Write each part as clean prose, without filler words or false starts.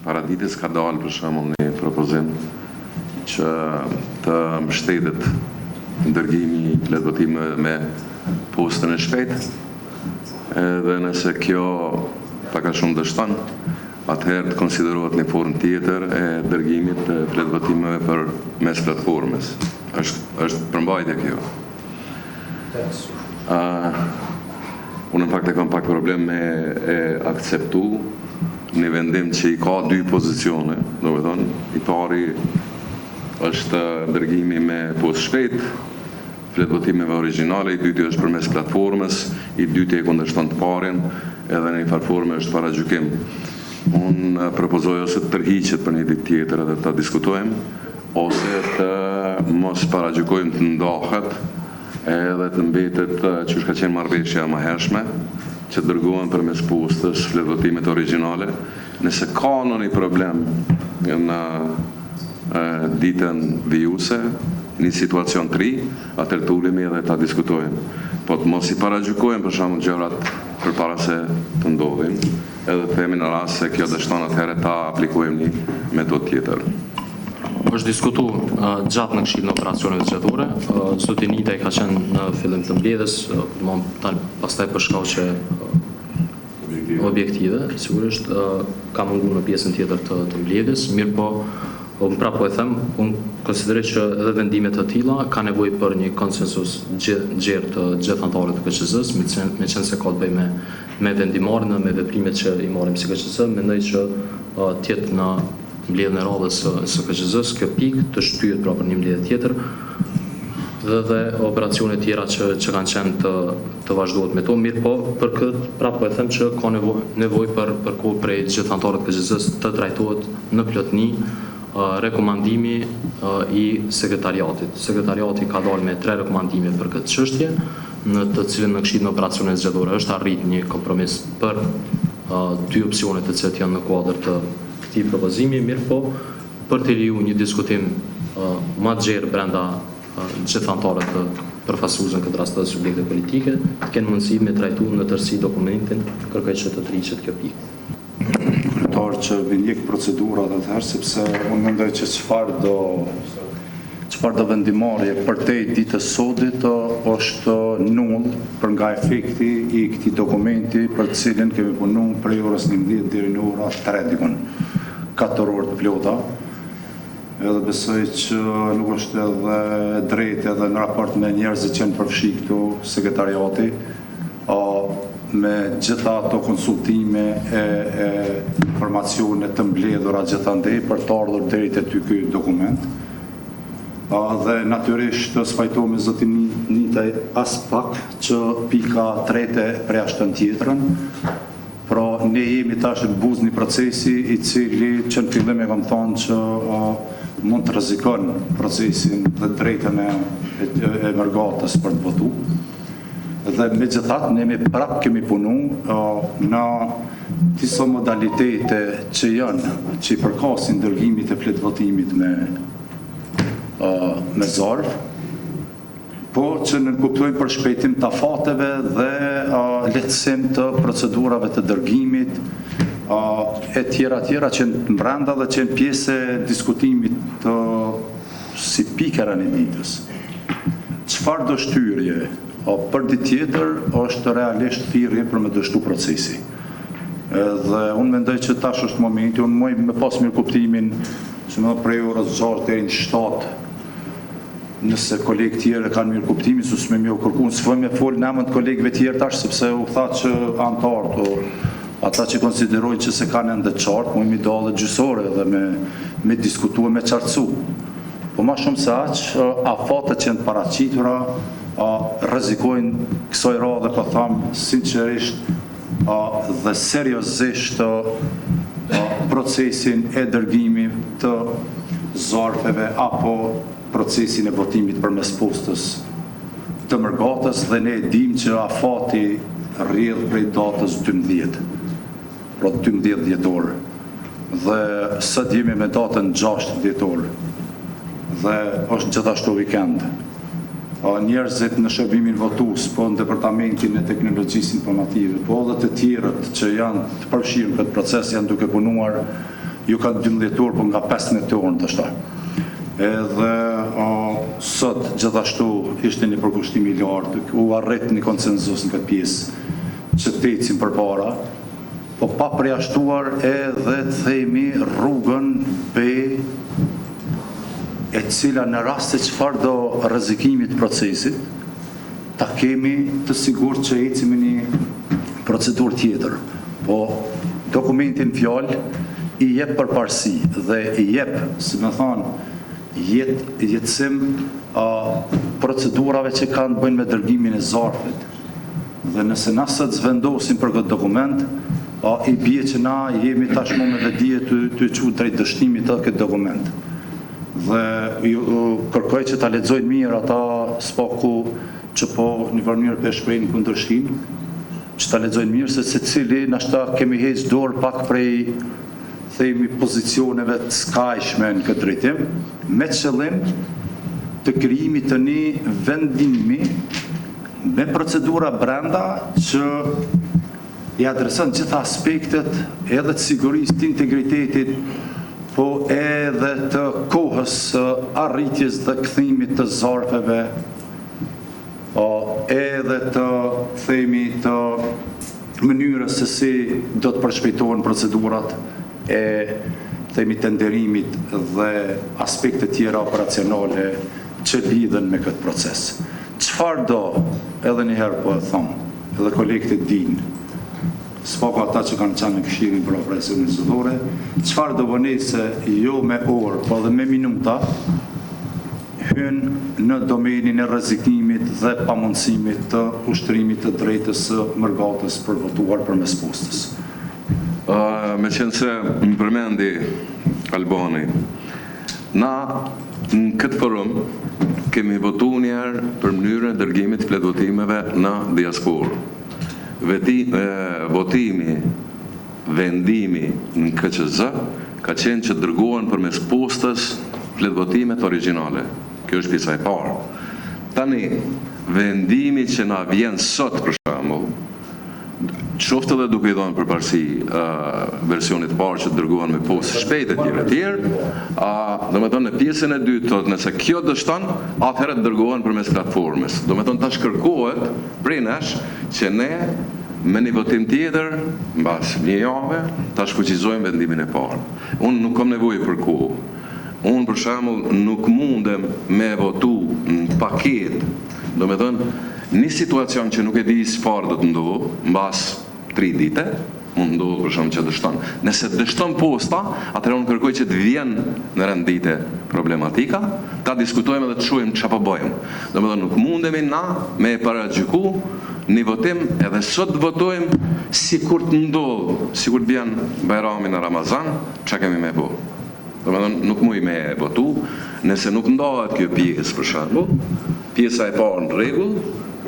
Paradites ka dalë për shembull një propozim që të mbështetet ndërgimi i plotëtimeve me postën e shpejtë, edhe nëse kjo pak a shumë dështon, atëherë të konsiderohet një formë tjetër e dërgimit të plotëtimeve për mes platformës. Është përmbajtje kjo. Unë në fakt e kam pak problem me akceptu një vendim që i ka dy pozicione, do me thonë, i pari është dërgimi me postë shpejt, plotëtimeve origjinale, i dyti është përmes platformës, i dyti e kundërshton të parin, edhe në një farë forme është paragjykim. Unë propozoj ose të tërhiqet për një ditë tjetër edhe ta diskutojmë, ose të mos paragjykojmë të ndahet, edhe të mbetet që ka qenë marrëveshja më hershme, që dërgohen përmes postës plotëtimet origjinale. Nëse ka ndonjë problem në ditën vijuese, një situacion të ri, atëherë të ulemi edhe ta diskutojmë. Po të mos i paragjykojmë për shembull gjërat përpara se të ndodhin, edhe të themi në rast se kjo dështon, atëherë ta aplikojmë një metodë tjetër. Është diskutu gjatë në Këshillin e Operacioneve Zgjedhore. Zoti Nita ka qenë në fillim të mbledhjes, pastaj për shkaqe objektive, sigurisht ka munguar në pjesën tjetër të mbledhjes, mirë po unë prapë po e them, unë konsideroj që edhe vendimet të tilla ka nevojë për një konsensus gjerë të gjithë anëtarëve të KQZ-s, me qenë se ka të bëjë me vendimarrjen, me veprimet që i marrim si KQZ, mendoj që të jetë në mbledhjen e radhës së KQZ-s, kjo pikë të shtyhet pra për një mbledhje tjetër, dhe operacione tjera që kanë qenë të vazhdohet me to, mirë po për këtë prapë po e them që ka nevojë për kohë prej gjithë anëtarëve të KQZ-s të trajtohet në plotëni rekomandimi i sekretariatit. Sekretariati ka dalë me 3 rekomandime për këtë çështje, në të cilën në Këshillin e Operacioneve Zgjedhore është arrit një kompromis për 2 opsione të cilat janë në kuadër të këtij propozimi, mirë po për të lejuar një diskutim më të gjerë brenda gjithë anëtarëve të përfaqësuar në këtë rast të subjekte politike, të kenë mundësi me trajtuar në tërësi dokumentin, kërkoj që të tërhiqet kjo pikë. Kryetar që vindjek procedurat atëherë, sepse unë mendoj që çfarë do vendimarrje për te ditës sodit është null për nga efekti i këtij dokumenti për të cilin kemi punuar prej orës 11 deri në ora 3 dikon, 4 orë të plota. Edhe besoj që nuk është edhe drejtë edhe në raport me njerëzit që janë përfshi këtu sekretariati, me gjitha ato konsultime e informacione të mbledhura gjithandej për të ardhur deri te ky dokument. Dhe natyrisht spajtohemi me zotin Nita as pak që pika 3 përjashton tjetrën. Pra ne jemi tash në buzë një procesi i cili që në fillim e kam thënë që mund të rrezikon procesin dhe drejtën e mërgatës për të votuar. Dhe me gjithat, ne prapë kemi punu në disa modalitete që janë, që i përkasin dërgimit e plotvotimit me zarf, po që nënkuptojnë për shpejtim të afateve dhe lehtësim të procedurave të dërgimit, e tjera që në brenda dhe që në pjesë e diskutimit të si pikera një ditës. Çfarë do shtyrje? Për ditë tjetër është realisht thirrje për me dështu procesi. Dhe unë mendoj që tash është momenti, unë muj me pas mirë kuptimin që më prej orës 6 deri në 7, nëse kolegë tjerë kanë mirë kuptimin, su s'me mjë kërkun, s'foj me folë në emën të kolegëve tjerë tash, sepse u tha që antartë, ata që konsiderojnë që se kanë ende qartë, muj mi dalë gjysore dhe me diskutu e me qartësu. Po ma shumë se aqë, afatët që janë paraqitura, rrezikojnë kësaj radhe, po thamë sinqerisht dhe seriozisht procesin e dërgimit të zarfeve apo procesin e votimit përmes postës të mërgatës, dhe ne dim që afati rrjedh prej datës 12, pra 12 dhjetor, dhe sot jemi me datën 6 dhjetor, dhe është gjithashtu vikend. Njerëzit në shërbimin votues, po në departamentin e teknologjisë informative, po edhe të tjerët që janë të përfshirë në këtë proces, janë duke punuar ju ka 12 orë, po nga 15 orë në të shta. Edhe sot gjithashtu ishte një përkushtim i lartë, u arrit një konsenzus në këtë pjesë që të ecim përpara, po pa përjashtuar edhe të themi rrugën B, e cila në rast se çfarë do rrezikimit procesit, ta kemi të sigurt që ecim në një procedurë tjetër. Po dokumentin fjalë i jep përparësi dhe i jep, si më thonë, jetësim procedurave që kanë të bëjnë me dërgimin e zarfit. Dhe nëse na sot zvendosim për këtë dokument, i bie që na jemi tashmë me vedije të çu drejt dështimit të këtë dokument. Dhe kërkoj që ta lexojnë mirë ata spoku që po në mënyrë për shprehin kundërshtin, që ta lexojnë mirë se secili nashta kemi heqë dorë pak prej themi pozicioneve të skajshme në këtë drejtim, me qëllim të krijimit të një vendimi me procedura brenda që i adreson gjitha aspektet edhe të sigurisë, të integritetit, po edhe të kohës arritjes dhe kthimit të zarfeve, edhe të themi të mënyrës se si do të përshpejtohen procedurat e themi tenderimit dhe aspekte tjera operacionale që lidhen me këtë proces. Çfarë do, edhe njëherë po e thomë, edhe kolegët e dinë, s'pako ata që kanë qenë në Këshillin për operacionin zyrtare, çfarë do bëni se jo me orë, po dhe me minuta, hynë në domenin e rrezikimit dhe pamundësimit të ushtrimit të drejtës së mërgatës për votuar përmes postës. Me qenë se më përmendi Albani, na në këtë forum kemi votu njerë për mënyrën e dërgimit të fletvotimeve në diasporë. Votimi, vendimi në KQZ ka qenë që dërgohen përmes postës fletvotimet origjinale. Kjo është pjesa e parë. Tani, vendimi që na vjen sot për shembull, qoftë edhe duke i dhënë përparësi versionit parë që dërguan me postë shpejt e tjerë, domethënë në pjesën e dytë thotë nëse kjo dështon, atëherë dërgohen përmes platformës. Domethënë tash kërkohet prej nesh që ne me një votim tjetër, mbas një jave, tash fuqizojmë vendimin e parë. Unë nuk kam nevojë për kohë. Unë për shembull nuk mundem me votu në paketë, domethënë një situacion që nuk e di çfarë do të ndodhë, mbas 3 dite, mund ndodhë për shembull që dështon. Nëse dështon posta, atëherë unë kërkoj që të vjen në rendite problematika, ta diskutojmë dhe të shohim çfarë po bëjmë. Domethënë nuk mundemi na me paragjyku një votim edhe sot votojmë sikur të ndodhë, sikur të vjen Bajrami në Ramazan, çka kemi me bo. Domethënë nuk muj me votu, nëse nuk ndahet kjo pjesë për shembull, pjesa e parë në rregull,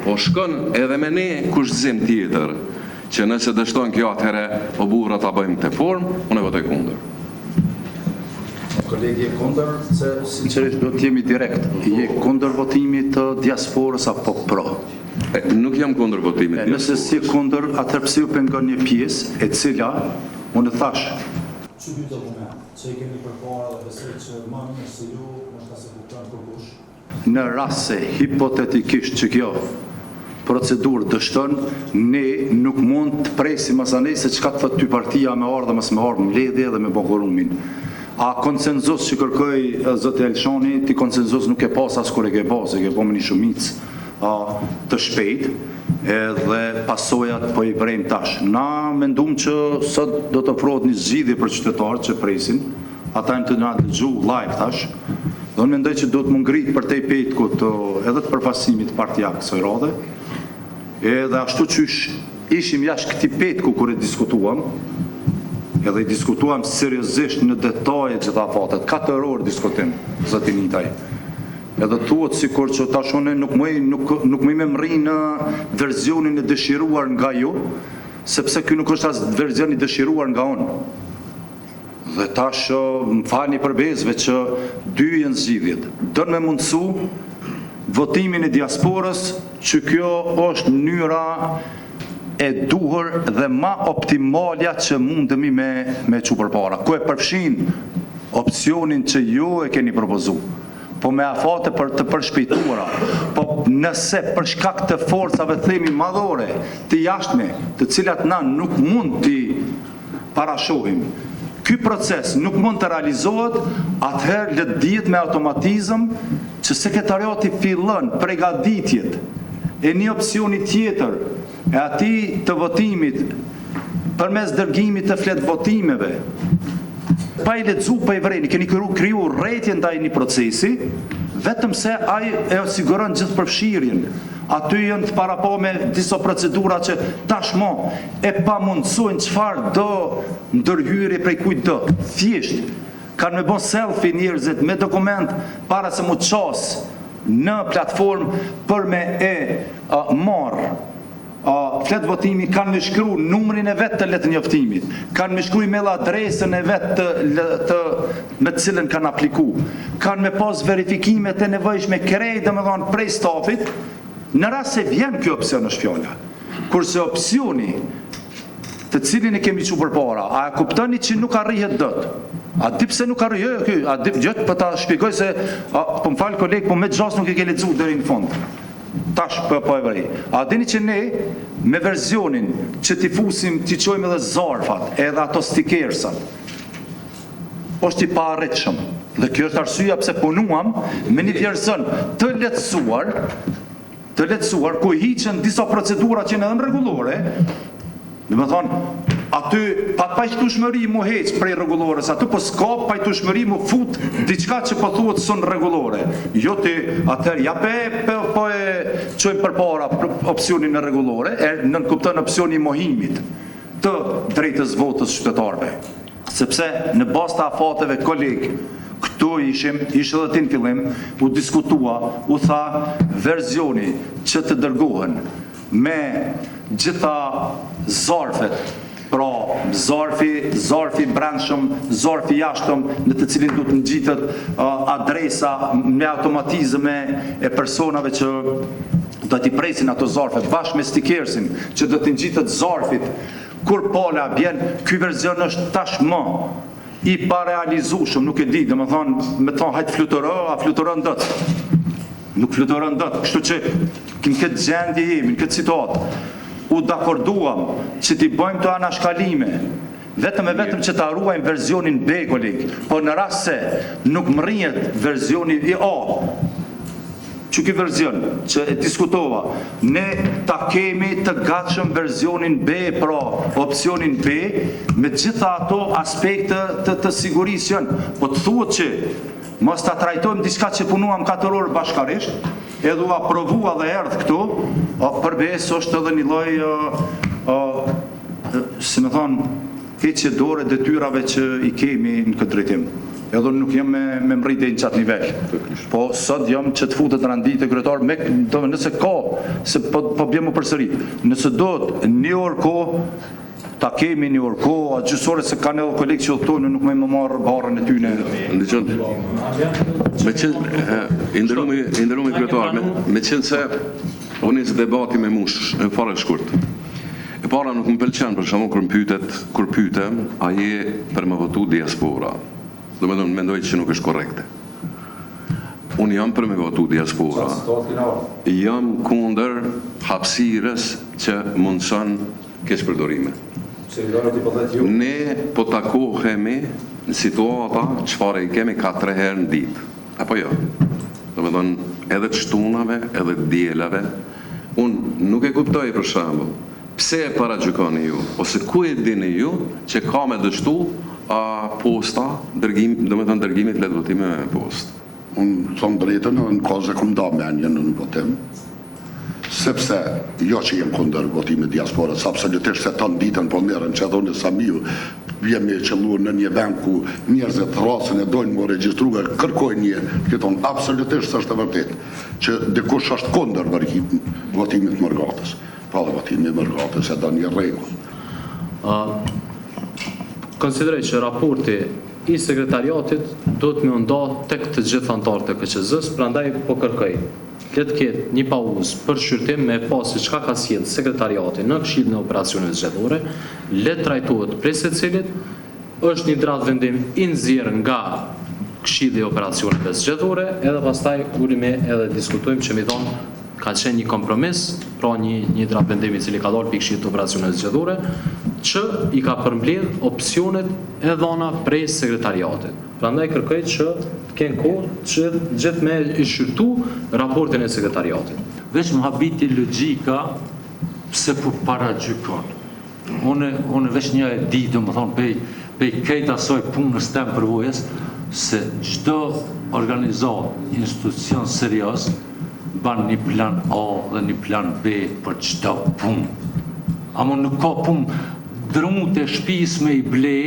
po shkon edhe me ne kushtëzim tjetër, që nëse dështon kjo atëherë o burra ta bëjmë këtë formë, unë e votoj kundër. Kolegi e kundër, se sinqerisht do të jemi direkt, je kundër votimit të diasporës apo pro? Nuk jam kundër votimit. Nëse si kundër, atëherë pse ju pengon një pjesë e cila unë thash që dy dokument, që i kemi përpara dhe besoj që më mirë se ju, nështë se kupton përkush. Në rast se hipotetikisht që kjo procedurë dështon, ne nuk mund të presim asanej se çka të thot ty partia me ardhe mësë me ardhe mbledhje dhe me bokorumin. A konsenzus që kërkoj zoti Elshani, ti konsenzus nuk e pas as kur e ke pas, e ke po me një shumicë të shpejt, edhe pasojat po i vrejmë tash. Na mendum që sot do të ofrohet një zgjidhje për qytetarët që presin, ata në të nga të gju live tash, dhe unë mendoj që do të më ngrit për te petkut edhe të përfasimit partijak kësaj radhe, edhe ashtu që ishim jashtë këti petku kur e diskutuam, edhe i diskutuam seriozisht në detaje gjitha fatet, 4 orë diskutim, zotin Itaj. Edhe thuhet sikur që tashone nuk më me mri në verzionin e dëshiruar nga ju, sepse ky nuk është as verzion i dëshiruar nga unë. Dhe tash më falni për bezve që 2 janë zgjidhjet. Don me mundësu votimin e diasporës, që kjo është mënyra e duhur dhe ma optimalja që mundemi me që përpara. Ku e përfshin opcionin që ju e keni propozu, po me afate për të përshpejtuara, po nëse për shkak të forcave themi madhore, të jashtme, të cilat na nuk mund t'i parashohim, ky proces nuk mund të realizohet, atëherë le të dihet me automatizëm që sekretariati fillon përgatitjet e një opsioni tjetër e atij të votimit përmes dërgimit të flet votimeve. Pa i lexu, pa i vreni, keni kriju rretje ndaj një procesi, vetëm se ai e siguron gjithë përfshirjen. Aty janë të parapo me disa procedura që tashmo e pamundsojnë çfarë do ndërhyrje prej kujt do. Thjesht kanë me bon selfie njerëzit me dokument para se mu qas në platformë për me marrë flet votimi, kanë me shkru numrin e vetë të letë njoftimit, kanë me shkru email adresën e vetë me të cilën kanë apliku, kanë me pas verifikimet e nevojshme krejt dhe me dhanë prej stafit, në rast se vjen kjo opcion është fjalla. Kurse opcioni të cilin e kemi që përpara, a e kuptoni që nuk arrihet dot? A di pse nuk arrihet? A di gjëtë për ta shpjegoj se, po më falë kolegë, po me gjas nuk e ke lexuar deri në fund. Tash po e vrej. A dini që ne me verzionin që t'i fusim, t'i qojmë edhe zarfat, edhe ato stikersat, është i pa arritshëm. Dhe kjo është arsyeja pse punuam me një version të lehtësuar, ku hiqen disa procedura që janë edhe rregullore. Do të thonë, aty pa pajtueshmëri mu heq prej rregullores, aty po s'ka pajtueshmëri mu fut diçka që po thuhet son rregullore. Jo ti atëherë ja po e çojmë përpara opsionin e rregullore, nën kupton opsioni i mohimit të drejtës votës qytetarëve. Sepse në bazë të afateve koleg, këtu ishte edhe ti në fillim, u diskutua, u tha verzioni që të dërgohen me gjitha zarfet, pra zarfi brendshëm, zarfi jashtëm, në të cilin du të ngjitet adresa me automatizme e personave që do t'i presin ato zarfe, bashkë me stikersin që do t'i ngjitet zarfit, kur pala bjen, ky verzion është tashmë i parealizueshëm, nuk e di, dhe me thonë hajtë fluturo, a fluturon dot. Nuk fluturon dot, kështu që në këtë gjendje jemi, në këtë situatë, u dakorduam që t'i bëjmë të anashkalime, vetëm që ta ruajmë verzionin B, kolegë, po në rast se nuk mrihet verzioni i A, që ky verzion që e diskutova, ne ta kemi të gatshëm verzionin B, pra opsionin B, me gjitha ato aspekte të sigurisë janë, po të thuhet që mos ta trajtojmë diçka që punuam 4 orë bashkarisht, edhe u aprovua dhe erdhë këtu, përbes është edhe një lloj, si me thonë, heqje dore detyrave që i kemi në këtë drejtim. Edhe nuk jam me mrritje në qatë nivel. Po sot jam që të futet randit e kryetar, nëse ka, se po bjemu përsërit, nëse do të një orë ko, ta kemi një orë ko, a gjysore se kanë edhe kolegë që thonë nuk me më marrë barën e tyne. Inderumi kryetar, me qenë se unë isë debati me mush, e fare shkurt. E para nuk më pëlqen, për shembull kur pyetem, a je për më votu diaspora. Do me mendoj që nuk është korrekte. Unë jam për me votu diaspora. Jam kundër hapësirës që mundson keqpërdorime. Ne po takohemi në situata çfarë i kemi 4 herë në ditë. Apo jo? Do me thonë edhe të shtunave, edhe të dielave. Unë nuk e kuptoj për shembull, pse e paragjykoni ju, ose ku e dini ju që ka me dështu posta, do me thonë dërgimit letë votime me post. Unë thonë drejtën, në kohë se këmë da menjën në votim, sepse jo që jem kundër votime diasporës, absolutisht se të në ditën po merën që edhe unë e Samiu, jemi qëlluar në një vend ku njerëzit rasën e dojnë më regjistruar, kërkojnë një, këton, absolutisht është e vërtet, që dikush është kundër votimit mërgatës, pa dhe votimit mërgatës e do një rregull. Konsideroj që raporti i sekretariatit do të më nda tek të gjithë anëtarët e KQZ-s, prandaj po kërkoj le të ketë një pauzë për shqyrtim me pas se çka ka sjellë sekretariati në Këshillin e Operacioneve Zgjedhore, le të trajtohet prej secilit, është një dratë vendim i nxjerrë nga Këshilli i Operacioneve Zgjedhore, edhe pastaj ulemi edhe diskutojmë që mi thonë ka qenë një kompromis, pra një dratë vendim i cili ka dalë pikë Këshillit të Operacioneve Zgjedhore, që i ka përmbledh opsionet e dhëna prej sekretariatit. Prandaj kërkoj që të kenë kohë që gjithë me i shqyrtu raportin e sekretariatit. Veç më habiti logjika pse po paragjykon. Unë veç një e di, do më thonë, pej kejt asoj punës tem përvojës, se çdo organizat, institucion serios, ban një plan A dhe një plan B për çdo punë. Amo nuk ka punë drumut e shtëpis me i ble,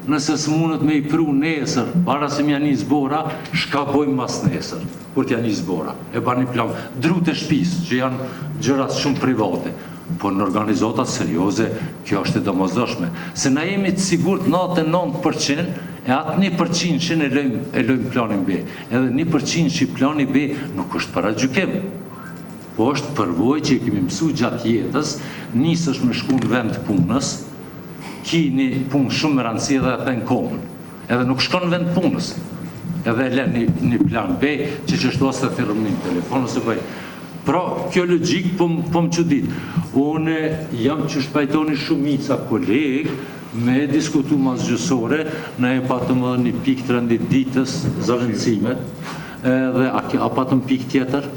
nëse së mundet me i pru nesër, para se m'ja një zbora, shka bojmë mas nesër, kur t'ja një zbora. E ba një plan, drut e shtëpis, që janë gjërat shumë private, po në organizatat serioze, kjo është e domosdoshme. Se na jemi të sigurt 99%, e atë 1% që e lojmë planin B, edhe 1% që plani B nuk është para gjykim. Po është përvojë që i kemi mësu gjatë jetës, nisësh me shku në vend punës, ki një punë shumë më rëndësi edhe e në komën, edhe nuk shkon në vend punës, edhe e len një plan B, që qështu asë të thirëm një telefon, ose bëj. Pra, kjo logjik po më çudit. Unë jam që shpajtoni shumica kolegë, me diskutu mas gjësore, ne e patëm edhe një pikë të rëndit ditës, zavendësimet, edhe a patëm pikë tjetër?